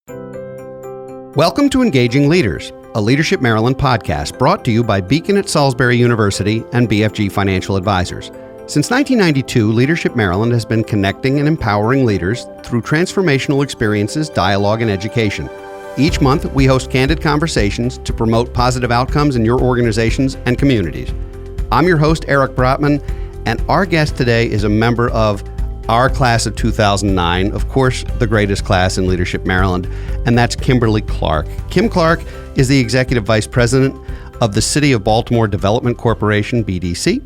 Welcome to Engaging Leaders, a Leadership Maryland podcast brought to you by Beacon at Salisbury University and BFG Financial Advisors. Since 1992, Leadership Maryland has been connecting and empowering leaders through transformational experiences, dialogue, and education. Each month, we host candid conversations to promote positive outcomes in your organizations and communities. I'm your host, Eric Brotman, and our guest today is a member of our class of 2009, of course, the greatest class in Leadership Maryland, and that's Kimberly Clark. Kim Clark is the Executive Vice President of the City of Baltimore Development Corporation, BDC.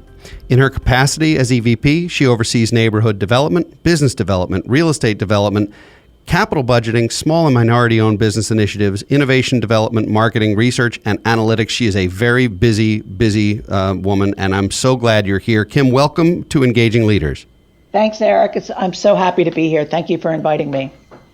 In her capacity as EVP, she oversees neighborhood development, business development, real estate development, capital budgeting, small and minority-owned business initiatives, innovation development, marketing, research, and analytics. She is a very busy woman, and I'm so glad you're here. Kim, welcome to Engaging Leaders. Thanks, Eric. I'm so happy to be here. Thank you for inviting me.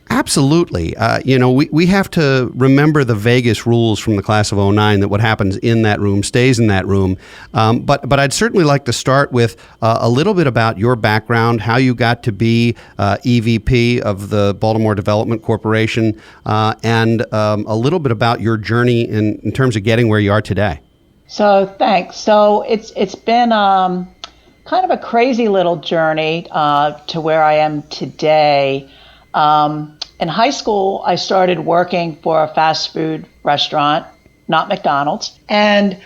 Absolutely. We have to remember the Vegas rules from the class of '09 that what happens in that room stays in that room. But I'd certainly like to start with a little bit about your background, how you got to be EVP of the Baltimore Development Corporation, and a little bit about your journey in terms of getting where you are today. So thanks. So it's been kind of a crazy little journey to where I am today. In high school, I started working for a fast food restaurant, not McDonald's, and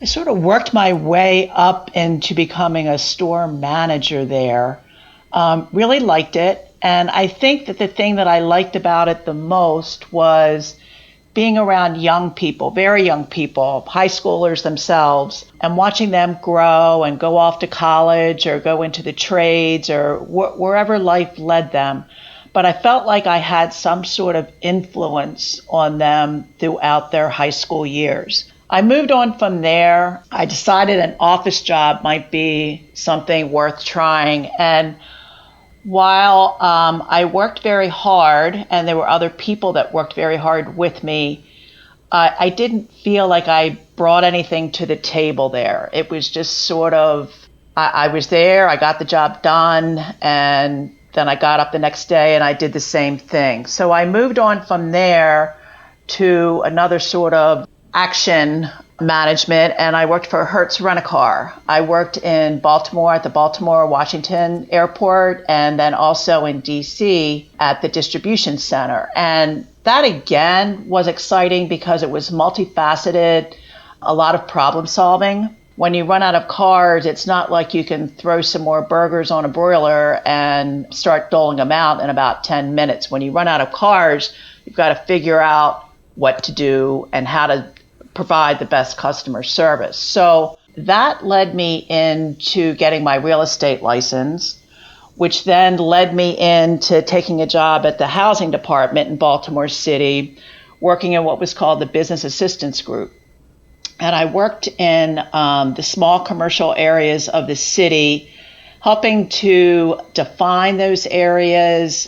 I sort of worked my way up into becoming a store manager there. Really liked it, and I think that the thing that I liked about it the most was being around young people, very young people, high schoolers themselves, and watching them grow and go off to college or go into the trades or wherever life led them. But I felt like I had some sort of influence on them throughout their high school years. I moved on from there. I decided an office job might be something worth trying. And while I worked very hard, and there were other people that worked very hard with me, I didn't feel like I brought anything to the table there. It was just sort of, I was there, I got the job done, and then I got up the next day and I did the same thing. So I moved on from there to another sort of action management, and I worked for Hertz Rent-A-Car. I worked in Baltimore at the Baltimore-Washington Airport, and then also in DC at the distribution center. And that again was exciting because it was multifaceted, a lot of problem solving. When you run out of cars, it's not like you can throw some more burgers on a broiler and start doling them out in about 10 minutes. When you run out of cars, you've got to figure out what to do and how to provide the best customer service. So that led me into getting my real estate license, which then led me into taking a job at the housing department in Baltimore City, working in what was called the Business Assistance Group. And I worked in the small commercial areas of the city, helping to define those areas,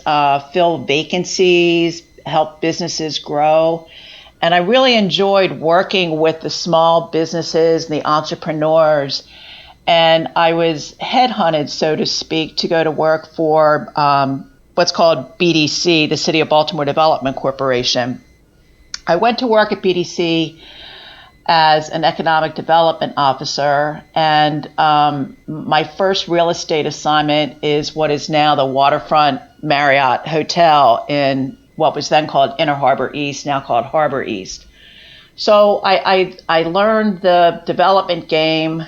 fill vacancies, help businesses grow. And I really enjoyed working with the small businesses and the entrepreneurs. And I was headhunted, so to speak, to go to work for what's called BDC, the City of Baltimore Development Corporation. I went to work at BDC as an economic development officer, and my first real estate assignment is what is now the Waterfront Marriott Hotel in what was then called Inner Harbor East, now called Harbor East. So I learned the development game,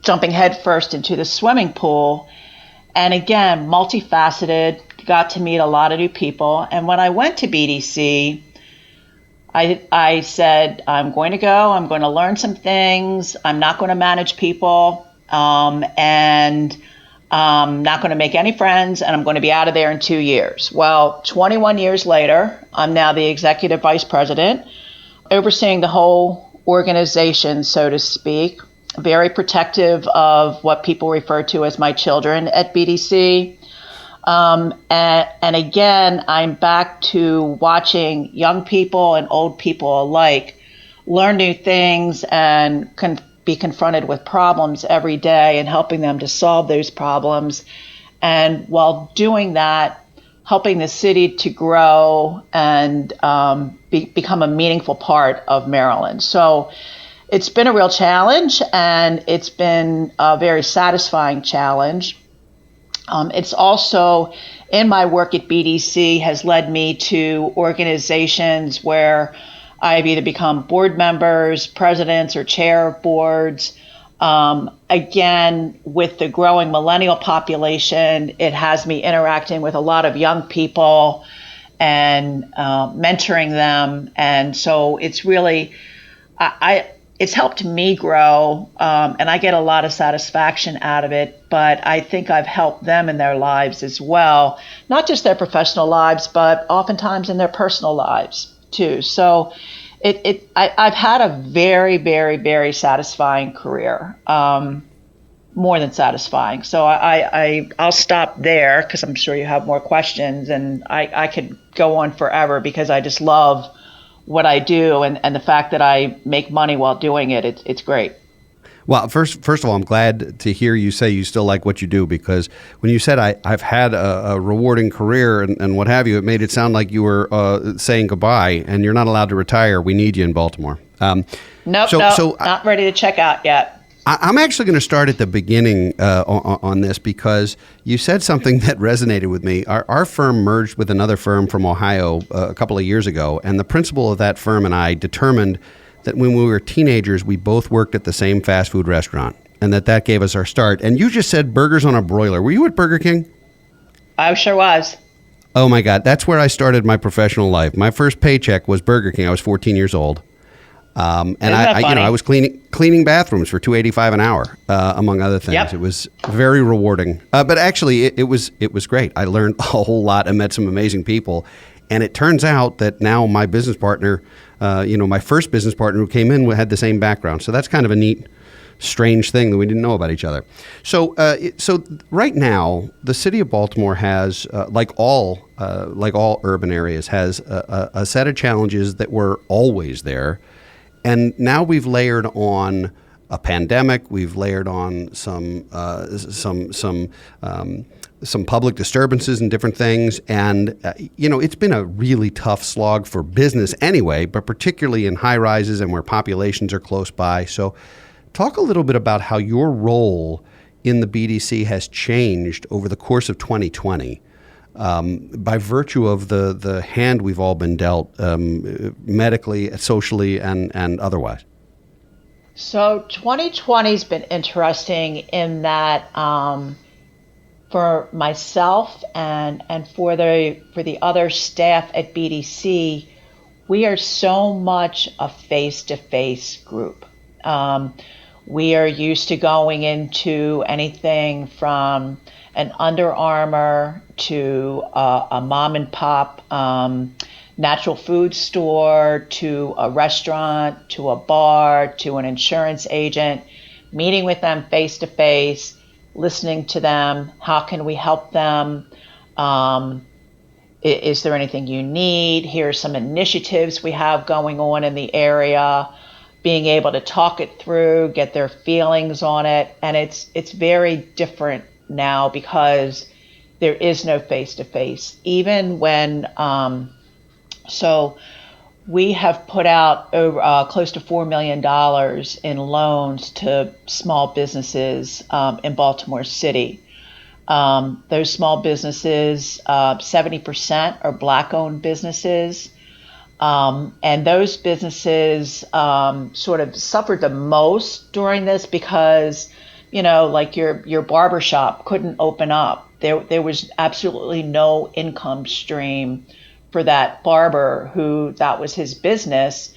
jumping headfirst into the swimming pool. And again, multifaceted, got to meet a lot of new people. And when I went to BDC, I said, I'm going to go, I'm going to learn some things, I'm not going to manage people, and I'm not going to make any friends, and I'm going to be out of there in 2 years. Well, 21 years later, I'm now the executive vice president, overseeing the whole organization, so to speak, very protective of what people refer to as my children at BDC. And again, I'm back to watching young people and old people alike learn new things and be confronted with problems every day and helping them to solve those problems And while doing that, helping the city to grow and become a meaningful part of Maryland. So it's been a real challenge, and it's been a very satisfying challenge. It's also, in my work at BDC, has led me to organizations where I've either become board members, presidents, or chair of boards. Again, with the growing millennial population, it has me interacting with a lot of young people and mentoring them. And so it's really, it's helped me grow, and I get a lot of satisfaction out of it, but I think I've helped them in their lives as well, not just their professional lives, but oftentimes in their personal lives too. So I've had a very, very, very satisfying career, more than satisfying. So I'll stop there because I'm sure you have more questions, and I could go on forever because I just love what I do, and the fact that I make money while doing it, it's great. Well, first of all, I'm glad to hear you say you still like what you do, because when you said I've had a rewarding career and what have you, it made it sound like you were saying goodbye, and you're not allowed to retire. We need you in Baltimore. Nope, not ready to check out yet. I'm actually going to start at the beginning on this, because you said something that resonated with me. Our firm merged with another firm from Ohio a couple of years ago, and the principal of that firm and I determined that when we were teenagers, we both worked at the same fast food restaurant, and that gave us our start. And you just said burgers on a broiler. Were you at Burger King? I sure was. Oh my God, that's where I started my professional life. My first paycheck was Burger King. I was 14 years old. And I was cleaning bathrooms for $2.85 an hour, among other things. Yep. It was very rewarding. But actually, it was great. I learned a whole lot and met some amazing people. And it turns out that now my business partner, my first business partner who came in had the same background. So that's kind of a neat, strange thing that we didn't know about each other. So right now, the city of Baltimore has, like all urban areas, has a set of challenges that were always there. And now we've layered on a pandemic. We've layered on some public disturbances and different things. And, it's been a really tough slog for business anyway, but particularly in high rises and where populations are close by. So talk a little bit about how your role in the BDC has changed over the course of 2020. By virtue of the hand we've all been dealt, medically, socially, and otherwise. So 2020's been interesting in that for myself and for the other staff at BDC, we are so much a face-to-face group. We are used to going into anything from an Under Armour to a mom and pop natural food store to a restaurant to a bar to an insurance agent, meeting with them face to face, listening to them. How can we help them? Is there anything you need? Here are some initiatives we have going on in the area. Being able to talk it through, get their feelings on it, and it's very different now because there is no face-to-face. Even when, so we have put out over close to $4 million in loans to small businesses in Baltimore City. Those small businesses, 70% are Black-owned businesses. And those businesses sort of suffered the most during this because, like your barbershop couldn't open up. There was absolutely no income stream for that barber that was his business,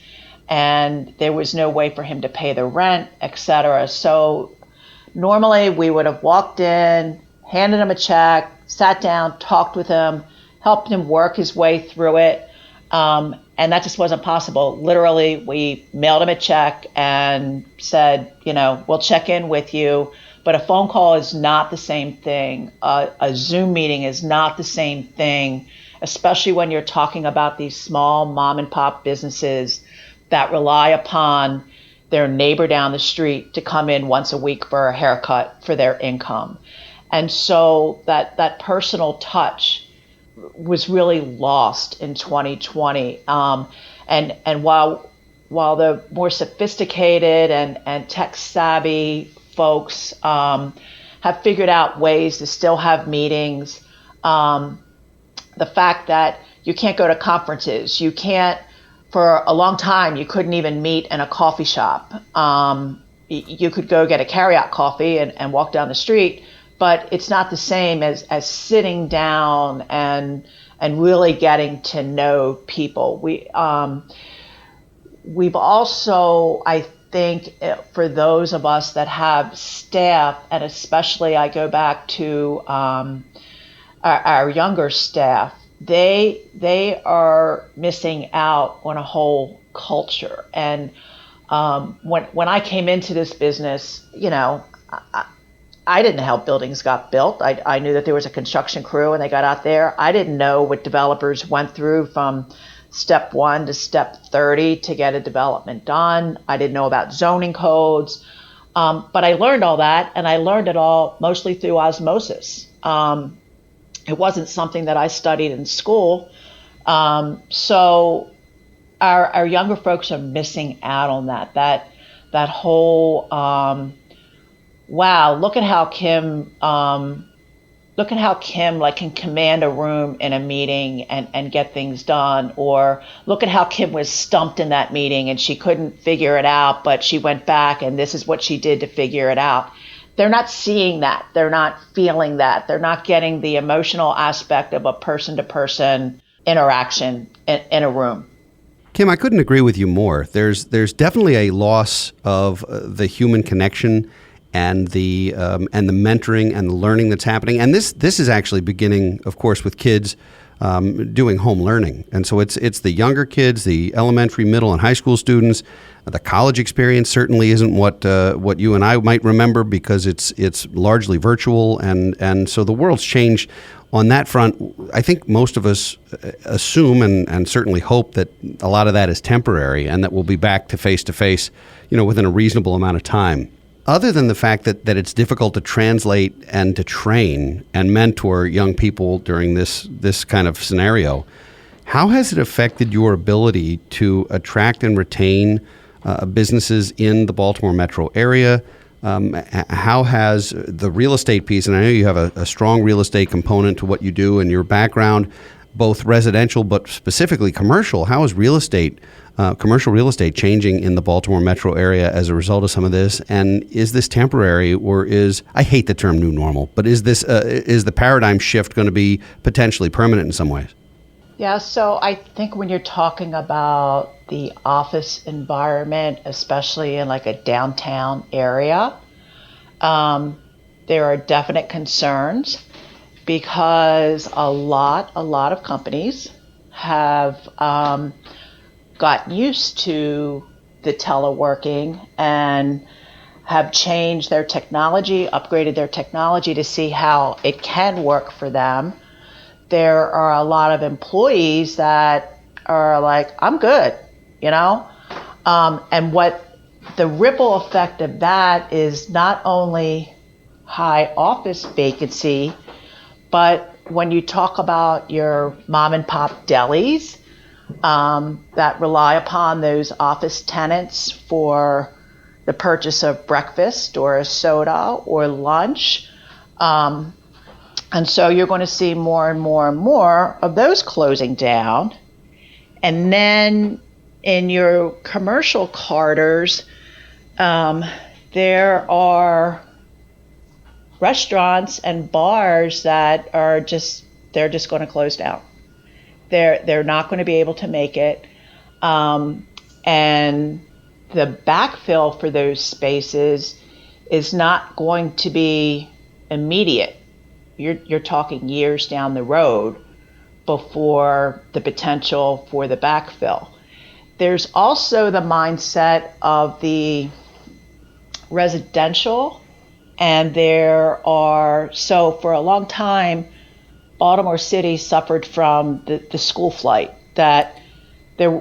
and there was no way for him to pay the rent, etc. So normally we would have walked in, handed him a check, sat down, talked with him, helped him work his way through it. And that just wasn't possible. Literally, we mailed him a check and said, we'll check in with you. But a phone call is not the same thing. A Zoom meeting is not the same thing, especially when you're talking about these small mom and pop businesses that rely upon their neighbor down the street to come in once a week for a haircut for their income. And so that personal touch was really lost in 2020. And while the more sophisticated and tech savvy folks have figured out ways to still have meetings, the fact that you can't go to conferences, you can't, for a long time, you couldn't even meet in a coffee shop. You could go get a carryout coffee and walk down the street, but it's not the same as sitting down and really getting to know people. We've also, I think, for those of us that have staff, and especially I go back to our younger staff, they are missing out on a whole culture. And when I came into this business, I didn't know how buildings got built. I knew that there was a construction crew and they got out there. I didn't know what developers went through from step 1 to step 30 to get a development done. I didn't know about zoning codes. But I learned all that, and I learned it all mostly through osmosis. It wasn't something that I studied in school. So our younger folks are missing out on that whole, wow, look at how Kim like can command a room in a meeting and get things done. Or look at how Kim was stumped in that meeting and she couldn't figure it out, but she went back and this is what she did to figure it out. They're not seeing that. They're not feeling that. They're not getting the emotional aspect of a person-to-person interaction in a room. Kim, I couldn't agree with you more. There's definitely a loss of the human connection and the mentoring and the learning that's happening. And this is actually beginning, of course, with kids doing home learning. And so it's the younger kids, the elementary, middle, and high school students. The college experience certainly isn't what you and I might remember, because it's largely virtual, and so the world's changed on that front. I think most of us assume and certainly hope that a lot of that is temporary and that we'll be back to face, within a reasonable amount of time. Other than the fact that it's difficult to translate and to train and mentor young people during this kind of scenario, how has it affected your ability to attract and retain businesses in the Baltimore metro area? How has the real estate piece, and I know you have a strong real estate component to what you do and your background, both residential but specifically commercial, how is commercial real estate changing in the Baltimore metro area as a result of some of this? And is this temporary, or I hate the term new normal, but is the paradigm shift going to be potentially permanent in some ways? Yeah, so I think when you're talking about the office environment, especially in like a downtown area, there are definite concerns, because a lot of companies have gotten used to the teleworking and have changed their technology, upgraded their technology to see how it can work for them. There are a lot of employees that are like, I'm good, and what the ripple effect of that is not only high office vacancy, but when you talk about your mom and pop delis that rely upon those office tenants for the purchase of breakfast or a soda or lunch, and so you're going to see more and more and more of those closing down. And then in your commercial corridors, there are restaurants and bars that they're just going to close down. They're not going to be able to make it. And the backfill for those spaces is not going to be immediate. You're talking years down the road before the potential for the backfill. There's also the mindset of the residential, and so for a long time, Baltimore City suffered from the school flight, that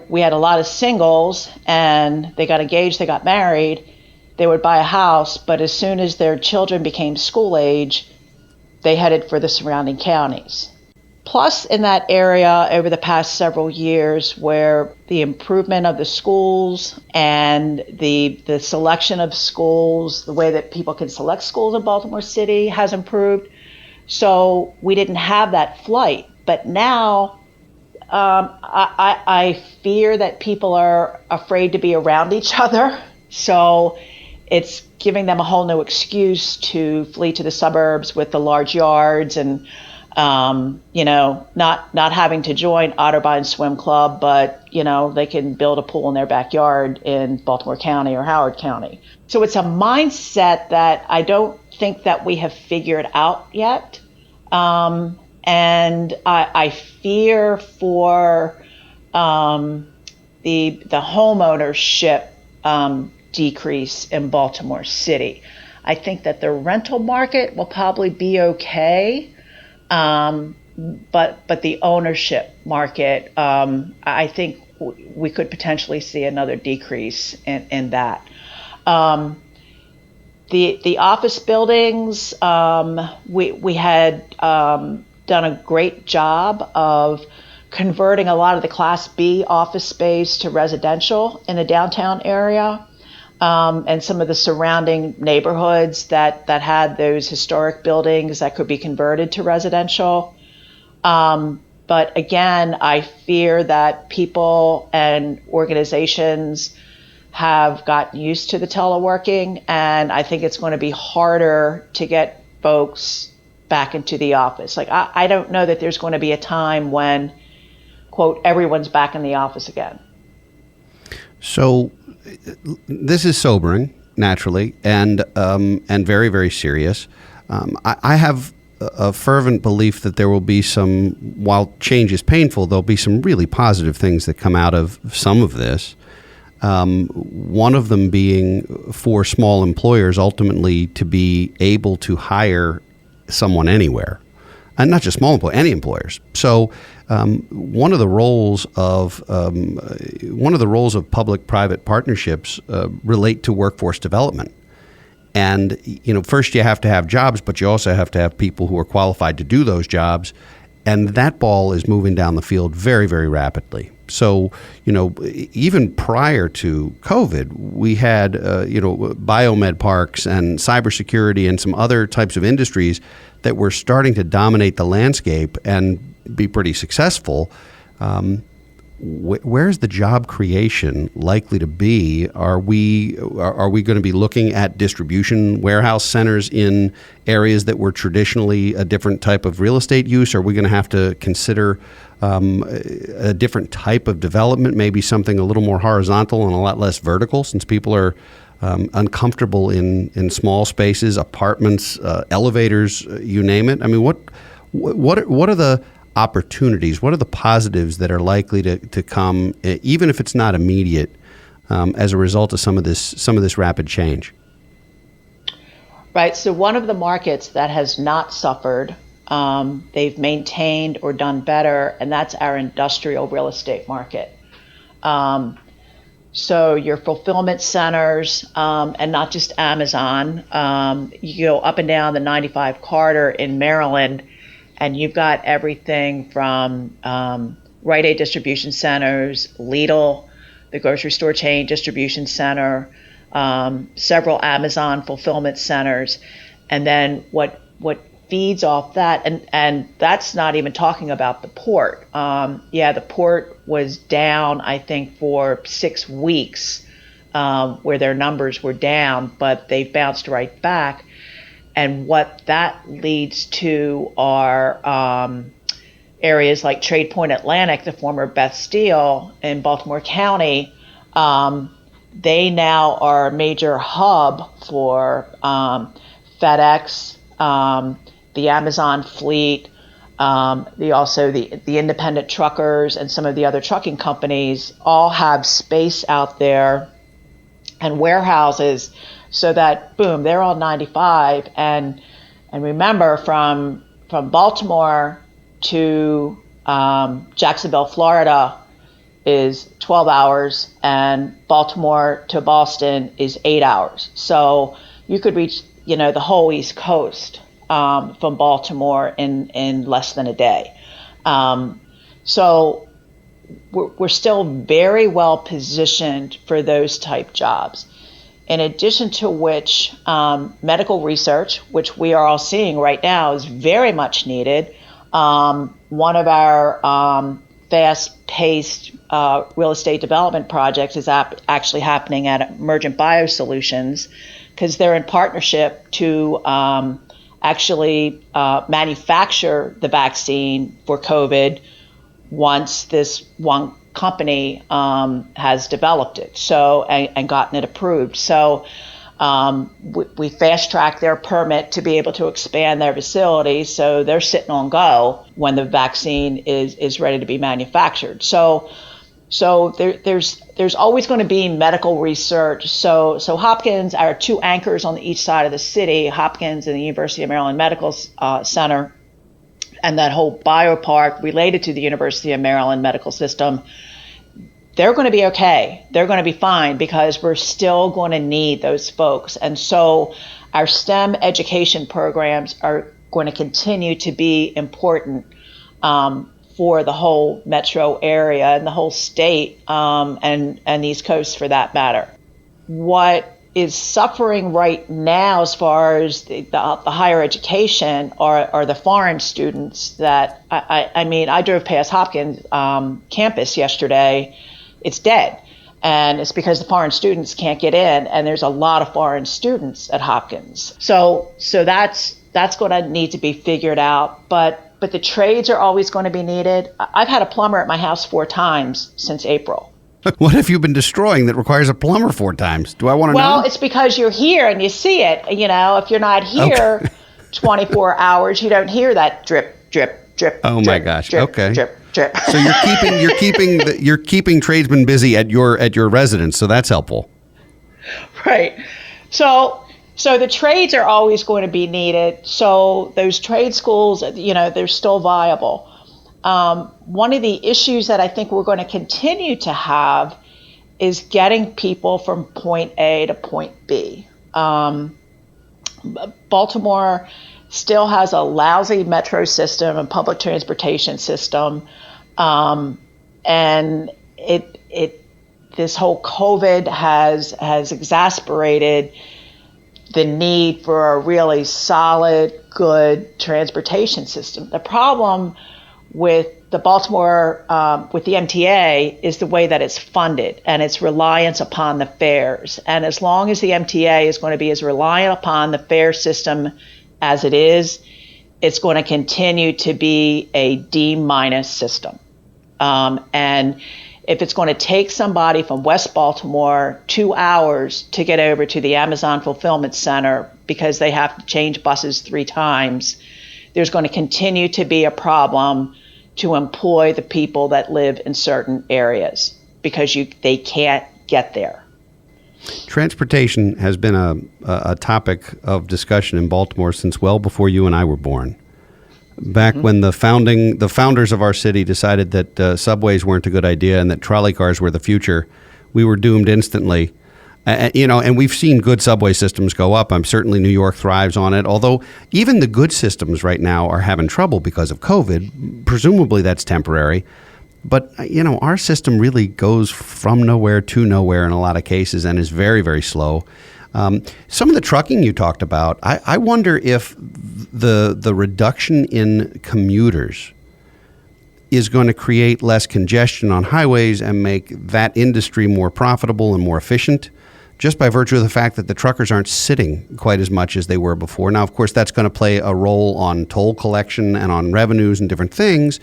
we had a lot of singles and they got engaged, they got married, they would buy a house, but as soon as their children became school age, they headed for the surrounding counties. Plus, in that area over the past several years, where the improvement of the schools and the selection of schools, the way that people can select schools in Baltimore City has improved. So we didn't have that flight. But now I fear that people are afraid to be around each other. So it's giving them a whole new excuse to flee to the suburbs with the large yards and not having to join Otterbein Swim Club, but, they can build a pool in their backyard in Baltimore County or Howard County. So it's a mindset that I don't think that we have figured out yet. And I fear for the homeownership decrease in Baltimore City. I think that the rental market will probably be okay. But the ownership market, I think we could potentially see another decrease in that. The office buildings, we had done a great job of converting a lot of the Class B office space to residential in the downtown area. And some of the surrounding neighborhoods that had those historic buildings that could be converted to residential. But again, I fear that people and organizations have gotten used to the teleworking, and I think it's going to be harder to get folks back into the office. Like, I don't know that there's going to be a time when, quote, everyone's back in the office again. So this is sobering, naturally, and very, very serious. I have a fervent belief that there will be some, while change is painful, there'll be some really positive things that come out of some of this. One of them being for small employers ultimately to be able to hire someone anywhere, and not just small employers, any employers. So one of the roles of public-private partnerships relate to workforce development. And first you have to have jobs, but you also have to have people who are qualified to do those jobs. And that ball is moving down the field very, very rapidly. So, even prior to COVID, we had, biomed parks and cybersecurity and some other types of industries that were starting to dominate the landscape and be pretty successful. Where's the job creation likely to be? Are we going to be looking at distribution warehouse centers in areas that were traditionally a different type of real estate use? Are we going to have to consider a different type of development, maybe something a little more horizontal and a lot less vertical, since people are uncomfortable in small spaces, apartments, elevators, you name it? I mean, what are the opportunities? What are the positives that are likely to come, even if it's not immediate, as a result of some of this rapid change? Right. So one of the markets that has not suffered, they've maintained or done better, and that's our industrial real estate market. So your fulfillment centers, and not just Amazon, you go up and down the 95 corridor in Maryland, and you've got everything from Rite Aid distribution centers, Lidl, the grocery store chain distribution center, several Amazon fulfillment centers, and then what feeds off that, and that's not even talking about the port. The port was down, I think, for 6 weeks, where their numbers were down, but they've bounced right back. And what that leads to are areas like Trade Point Atlantic, the former Beth Steel in Baltimore County. They now are a major hub for FedEx, the Amazon fleet, the independent truckers, and some of the other trucking companies all have space out there and warehouses, so that, boom, they're all 95. And remember, from Baltimore to Jacksonville, Florida is 12 hours, and Baltimore to Boston is 8 hours. So you could reach, the whole East Coast. from Baltimore in less than a day. So we're still very well positioned for those type jobs. In addition to which, medical research, which we are all seeing right now, is very much needed. One of our fast-paced real estate development projects is actually happening at Emergent Biosolutions, because they're in partnership to actually manufacture the vaccine for COVID once this one company has developed it, so and gotten it approved. So we fast-tracked their permit to be able to expand their facility, so they're sitting on go when the vaccine is ready to be manufactured. So there's always going to be medical research. So Hopkins, our two anchors on each side of the city, Hopkins and the University of Maryland Medical Center, and that whole biopark related to the University of Maryland medical system, they're going to be okay. They're going to be fine, because we're still going to need those folks. And so our STEM education programs are going to continue to be important for the whole metro area and the whole state, and the East Coast for that matter. What is suffering right now as far as the higher education are the foreign students that, I mean, I drove past Hopkins campus yesterday. It's dead. And it's because the foreign students can't get in, and there's a lot of foreign students at Hopkins. So that's going to need to be figured out. But the trades are always going to be needed. I've had a plumber at my house 4 times since April. What have you been destroying that requires a plumber 4 times? Do I want to know? Well, it's because you're here and you see it. You know, if you're not here 24 hours, you don't hear that drip, drip, drip. Oh drip, my gosh. Drip, okay. Drip, drip. So you're keeping tradesmen busy at your residence. So that's helpful. Right. So the trades are always going to be needed. So those trade schools, you know, they're still viable. One of the issues that I think we're going to continue to have is getting people from point A to point B. Baltimore still has a lousy metro system and public transportation system, and this whole COVID has exacerbated the need for a really solid, good transportation system. The problem with the Baltimore, with the MTA, is the way that it's funded and its reliance upon the fares. And as long as the MTA is going to be as reliant upon the fare system as it is, it's going to continue to be a D- system. And if it's going to take somebody from West Baltimore 2 hours to get over to the Amazon Fulfillment Center because they have to change buses 3 times, there's going to continue to be a problem to employ the people that live in certain areas because they can't get there. Transportation has been a topic of discussion in Baltimore since well before you and I were born. Back when the founders of our city decided that subways weren't a good idea and that trolley cars were the future, we were doomed instantly. And we've seen good subway systems go up. Certainly New York thrives on it, although even the good systems right now are having trouble because of COVID. Presumably that's temporary. But, our system really goes from nowhere to nowhere in a lot of cases and is very, very slow. Some of the trucking you talked about, I wonder if the reduction in commuters is going to create less congestion on highways and make that industry more profitable and more efficient, just by virtue of the fact that the truckers aren't sitting quite as much as they were before. Now, of course, that's going to play a role on toll collection and on revenues and different things.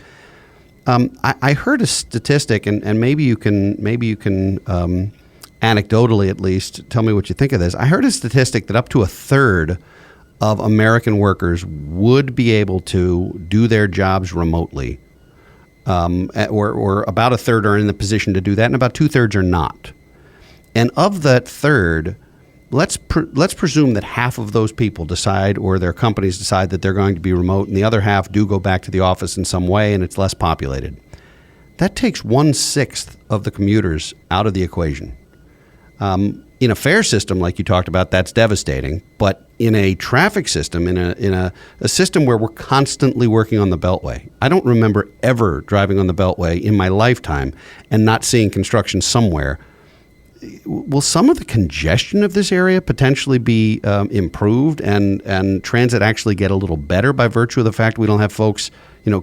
I heard a statistic, and maybe you can anecdotally at least tell me what you think of this. I heard a statistic that up to 1/3 of American workers would be able to do their jobs remotely, or about 1/3 are in the position to do that, and about 2/3 are not. And of that third, let's presume that half of those people decide, or their companies decide, that they're going to be remote, and the other half do go back to the office in some way, and it's less populated. That takes 1/6 of the commuters out of the equation. In a fare system, like you talked about, that's devastating. But in a traffic system, in a system where we're constantly working on the Beltway, I don't remember ever driving on the Beltway in my lifetime and not seeing construction somewhere. Will some of the congestion of this area potentially be improved, and transit actually get a little better by virtue of the fact we don't have folks,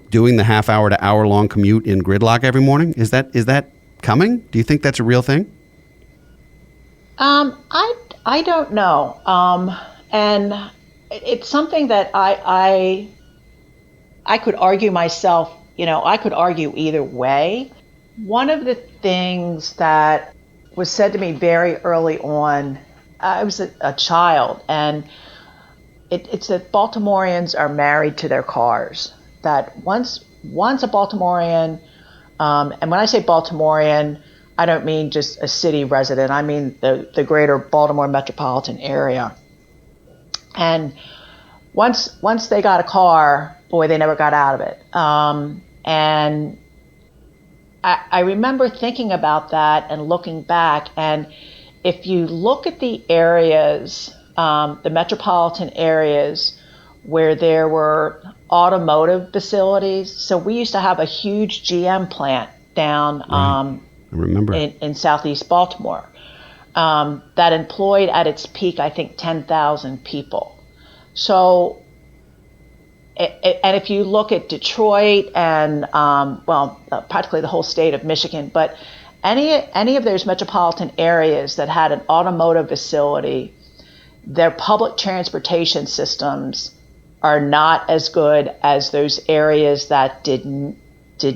doing the half-hour to hour-long commute in gridlock every morning? Is that coming? Do you think that's a real thing? I don't know, and it's something that I could argue myself. I could argue either way. One of the things that was said to me very early on, I was a child, and it's that Baltimoreans are married to their cars. That once a Baltimorean, and when I say Baltimorean, I don't mean just a city resident. I mean the greater Baltimore metropolitan area. And once they got a car, boy, they never got out of it. And I remember thinking about that and looking back. And if you look at the areas, the metropolitan areas where there were automotive facilities, so we used to have a huge GM plant down. Right. I remember. In southeast Baltimore, that employed at its peak, I think, 10,000 people. So, and if you look at Detroit and, practically the whole state of Michigan, but any of those metropolitan areas that had an automotive facility, their public transportation systems are not as good as those areas that did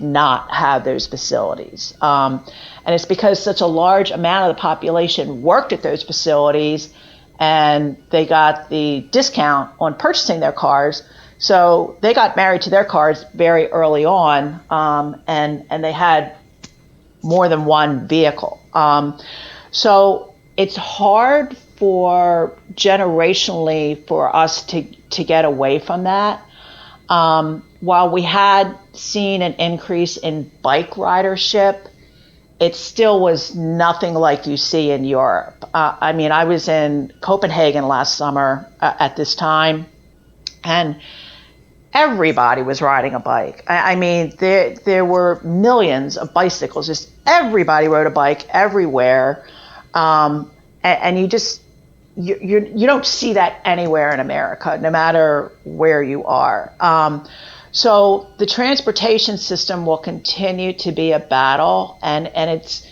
not have those facilities. And it's because such a large amount of the population worked at those facilities, and they got the discount on purchasing their cars. So they got married to their cars very early on, and they had more than one vehicle. So it's hard for generationally for us to get away from that. While we had seen an increase in bike ridership, it still was nothing like you see in Europe. I was in Copenhagen last summer at this time, and everybody was riding a bike. There were millions of bicycles. Just everybody rode a bike everywhere, and you don't see that anywhere in America, no matter where you are. So the transportation system will continue to be a battle, and it's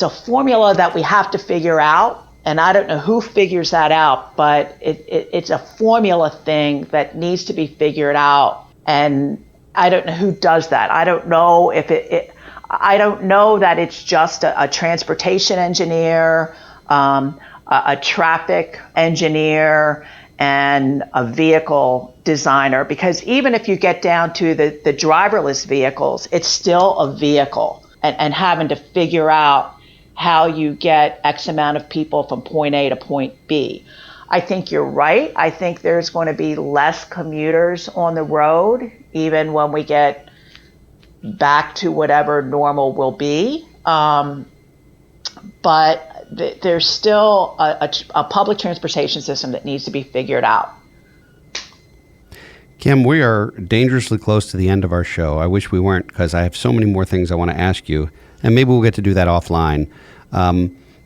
a formula that we have to figure out. And I don't know who figures that out, but it's a formula thing that needs to be figured out. And I don't know who does that. I don't know if I don't know that it's just a transportation engineer, a traffic engineer, and a vehicle designer, because even if you get down to the driverless vehicles, it's still a vehicle, and having to figure out how you get X amount of people from point A to point B. I think you're right. I think there's going to be less commuters on the road, even when we get back to whatever normal will be. But there's still a public transportation system that needs to be figured out. Kim, we are dangerously close to the end of our show. I wish we weren't, because I have so many more things I want to ask you, and maybe we'll get to do that offline.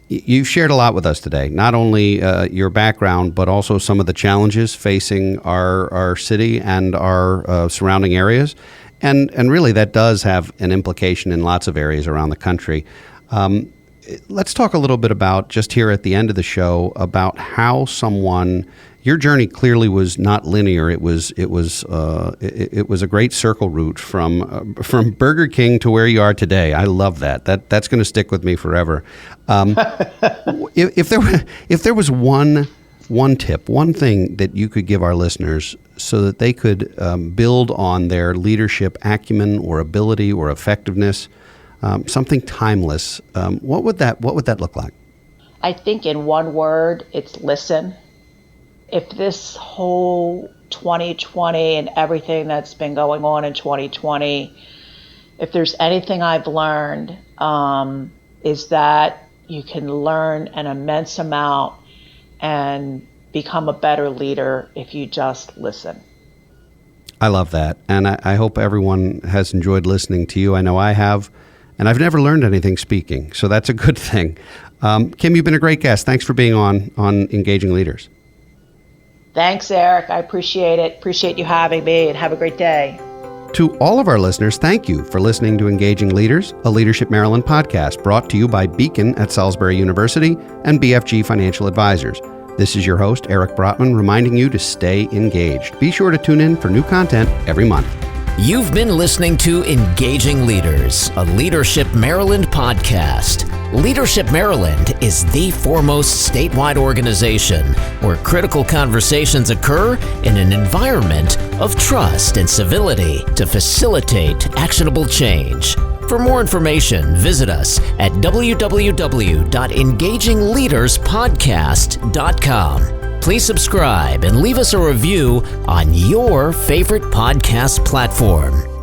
You've shared a lot with us today, not only your background, but also some of the challenges facing our city and our surrounding areas. And really, that does have an implication in lots of areas around the country. Let's talk a little bit about, just here at the end of the show, about how your journey clearly was not linear. It was a great circle route from Burger King to where you are today. I love that. That's going to stick with me forever. If there was one tip, one thing that you could give our listeners so that they could build on their leadership acumen or ability or effectiveness, something timeless, what would that look like? I think in one word, it's listen. If this whole 2020 and everything that's been going on in 2020, if there's anything I've learned, is that you can learn an immense amount and become a better leader if you just listen. I love that. And I hope everyone has enjoyed listening to you. I know I have. And I've never learned anything speaking, so that's a good thing. Kim, you've been a great guest. Thanks for being on Engaging Leaders. Thanks, Eric. I appreciate it. Appreciate you having me, and have a great day. To all of our listeners, thank you for listening to Engaging Leaders, a Leadership Maryland podcast brought to you by Beacon at Salisbury University and BFG Financial Advisors. This is your host, Eric Brotman, reminding you to stay engaged. Be sure to tune in for new content every month. You've been listening to Engaging Leaders, a Leadership Maryland podcast. Leadership Maryland is the foremost statewide organization where critical conversations occur in an environment of trust and civility to facilitate actionable change. For more information, visit us at www.engagingleaderspodcast.com. Please subscribe and leave us a review on your favorite podcast platform.